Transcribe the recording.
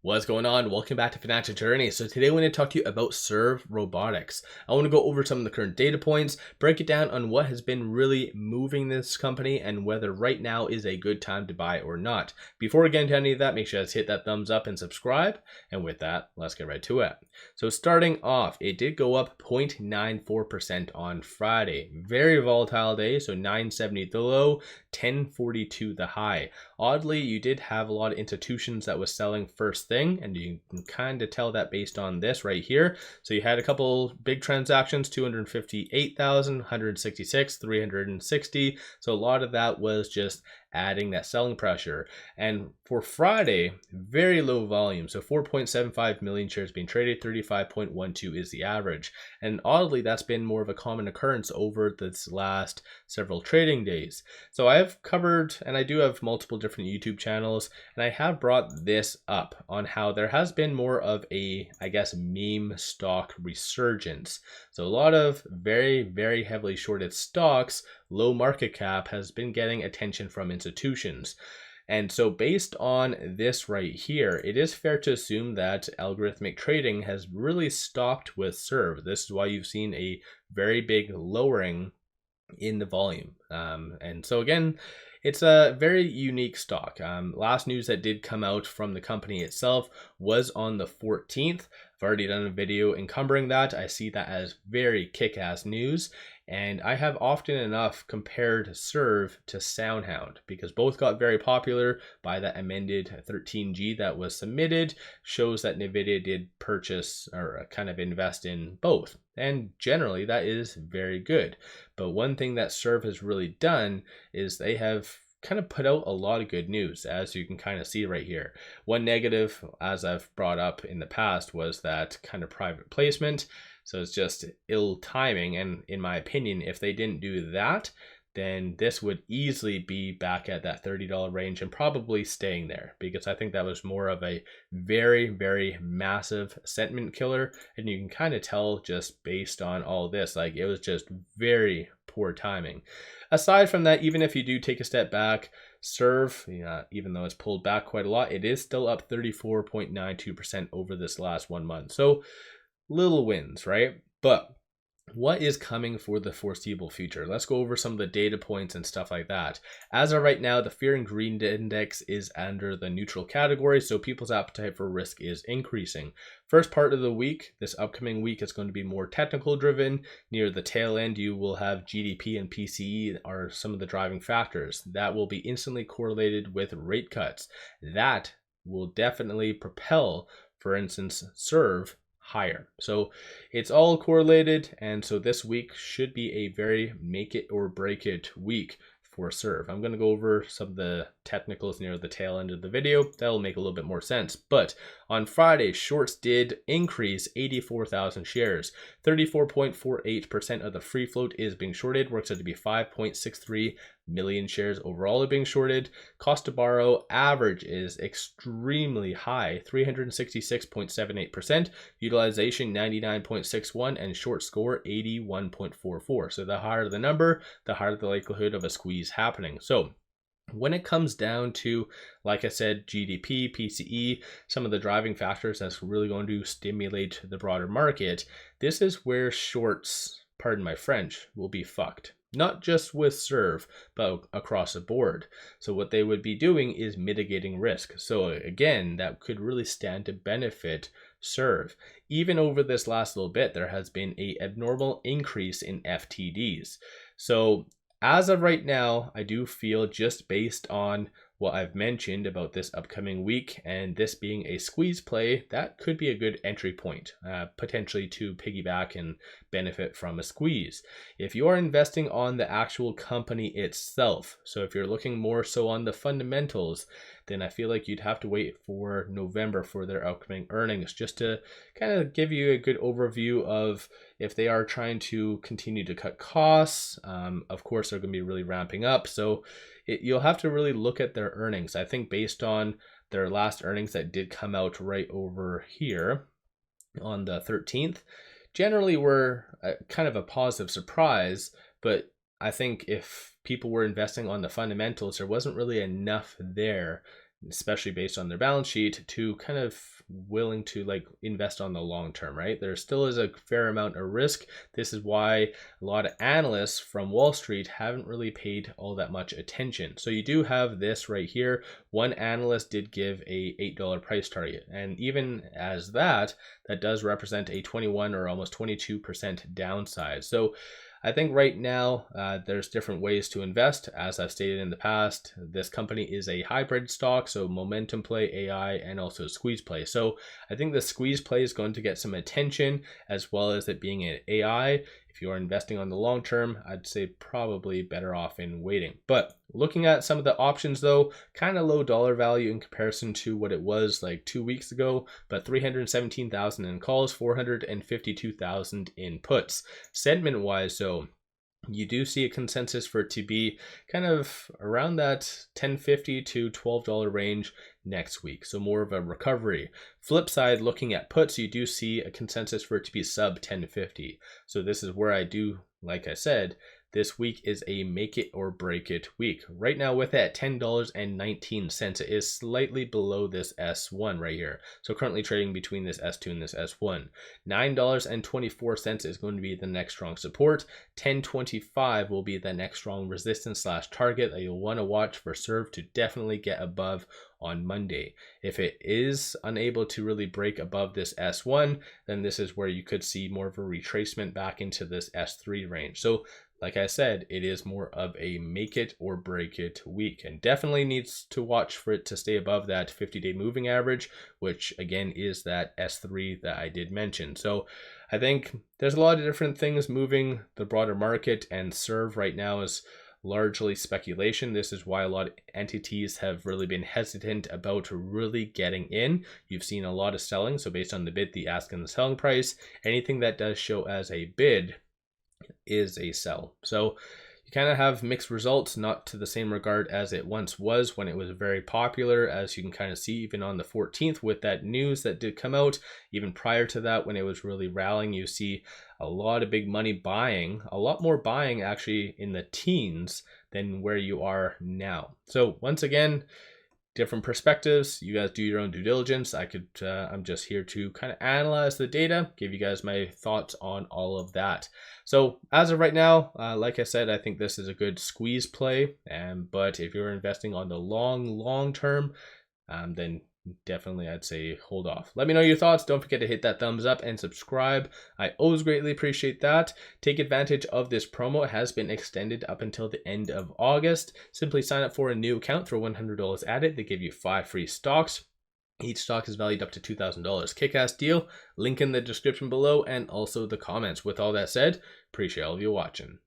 What's going on? Welcome back to Financial Journey. So today I want to talk to you about SERV Robotics. I want to go over some of the current data points, break it down on what has been really moving this company and whether right now is a good time to buy or not. Before we get into any of that, make sure to hit that thumbs up and subscribe. And with that, let's get right to it. So starting off, it did go up 0.94% on Friday. Very volatile day, so 970 the low, 1042 the high. Oddly, you did have a lot of institutions that was selling first thing, and you can kind of tell that based on this right here. So you had a couple big transactions, 258,000, 166, 360. So a lot of that was just adding that selling pressure. And for Friday, very low volume. So 4.75 million shares being traded, 35.12 is the average. And oddly, that's been more of a common occurrence over this last several trading days. So I've covered, and I do have multiple different YouTube channels, and I have brought this up on how there has been more of a, I guess, meme stock resurgence. So a lot of very, very heavily shorted stocks, low market cap, has been getting attention from institutions. And so based on this right here, it is fair to assume that algorithmic trading has really stopped with SERV. This is why you've seen a very big lowering in the volume. And so again, it's a very unique stock. Last news that did come out from the company itself was on the 14th. I've already done a video encumbering that. I see that as very kick-ass news. And I have often enough compared SERV to SoundHound because both got very popular by that amended 13G that was submitted. Shows that NVIDIA did purchase or kind of invest in both. And generally that is very good. But one thing that SERV has really done is they have kind of put out a lot of good news, as you can kind of see right here. One negative, as I've brought up in the past, was that kind of private placement. So it's just ill timing. And in my opinion, if they didn't do that, then this would easily be back at that $30 range and probably staying there, because I think that was more of a very, very massive sentiment killer. And you can kind of tell just based on all this, like it was just very poor timing. Aside from that, even if you do take a step back, SERV, even though it's pulled back quite a lot, it is still up 34.92% over this last 1 month. So little wins, right? But what is coming for the foreseeable future? Let's go over some of the data points and stuff like that. As of right now, the fear and greed index is under the neutral category, so people's appetite for risk is increasing. First part of the week, this upcoming week, is going to be more technical driven. Near the tail end, you will have GDP and PCE are some of the driving factors. That will be instantly correlated with rate cuts. That will definitely propel, for instance, SERV higher. So it's all correlated, and so this week should be a very make it or break it week for SERV. I'm going to go over some of the technicals near the tail end of the video. That'll make a little bit more sense. But on Friday, shorts did increase 84,000 shares. 34.48% of the free float is being shorted. Works out to be 5.63 million shares overall are being shorted. Cost to borrow average is extremely high, 366.78%. Utilization 99.61, and short score 81.44. So the higher the number, the higher the likelihood of a squeeze happening. So when it comes down to, like I said, GDP, PCE, some of the driving factors that's really going to stimulate the broader market, this is where shorts, pardon my French, will be fucked. Not just with SERV, but across the board. So what they would be doing is mitigating risk. So again, that could really stand to benefit SERV. Even over this last little bit, there has been an abnormal increase in FTDs. So as of right now, I do feel, just based on what I've mentioned about this upcoming week and this being a squeeze play, that could be a good entry point, potentially to piggyback and benefit from a squeeze. If you are investing on the actual company itself, so if you're looking more so on the fundamentals, then I feel like you'd have to wait for November for their upcoming earnings, just to kind of give you a good overview of if they are trying to continue to cut costs. Of course, they're going to be really ramping up. So you'll have to really look at their earnings. I think based on their last earnings that did come out right over here on the 13th, generally were kind of a positive surprise, but I think if people were investing on the fundamentals, there wasn't really enough there especially based on their balance sheet, to kind of willing to like invest on the long term, right? There still is a fair amount of risk. This is why a lot of analysts from Wall Street haven't really paid all that much attention. So you do have this right here. One analyst did give a $8 price target, and even as that does represent a 21 or almost 22% downside. So I think right now there's different ways to invest. As I've stated in the past, this company is a hybrid stock, so momentum play, AI, and also squeeze play. So I think the squeeze play is going to get some attention, as well as it being an AI. If you are investing on the long term, I'd say probably better off in waiting. But looking at some of the options though, kind of low dollar value in comparison to what it was like 2 weeks ago, but 317,000 in calls, 452,000 in puts. Sentiment wise though, you do see a consensus for it to be kind of around that $10.50 to $12 range next week. So more of a recovery. Flip side, looking at puts, you do see a consensus for it to be sub $10.50. So this is where I do, like I said, this week is a make it or break it week. Right now with it at $10.19, it is slightly below this S1 right here. So currently trading between this S2 and this S1. $9.24 is going to be the next strong support. $10.25 will be the next strong resistance / target that you'll want to watch for SERV to definitely get above on Monday. If it is unable to really break above this S1, then this is where you could see more of a retracement back into this S3 range. So like I said, it is more of a make it or break it week, and definitely needs to watch for it to stay above that 50-day moving average, which again is that S3 that I did mention. So I think there's a lot of different things moving the broader market, and SERV right now is largely speculation. This is why a lot of entities have really been hesitant about really getting in. You've seen a lot of selling. So based on the bid, the ask, and the selling price, anything that does show as a bid is a sell. So you kind of have mixed results, not to the same regard as it once was when it was very popular, as you can kind of see even on the 14th with that news that did come out. Even prior to that, when it was really rallying, you see a lot of big money buying, a lot more buying actually in the teens than where you are now. So once again, different perspectives. You guys do your own due diligence. I'm just here to kind of analyze the data, give you guys my thoughts on all of that. So as of right now, like I said, I think this is a good squeeze play. But if you're investing on the long term, then definitely I'd say hold off. Let me know your thoughts. Don't forget to hit that thumbs up and subscribe. I always greatly appreciate that. Take advantage of this promo. It has been extended up until the end of August. Simply sign up for a new account, throw $100 at it. They give you 5 free stocks. Each stock is valued up to $2,000. Kick-ass deal. Link in the description below and also the comments. With all that said, appreciate all of you watching.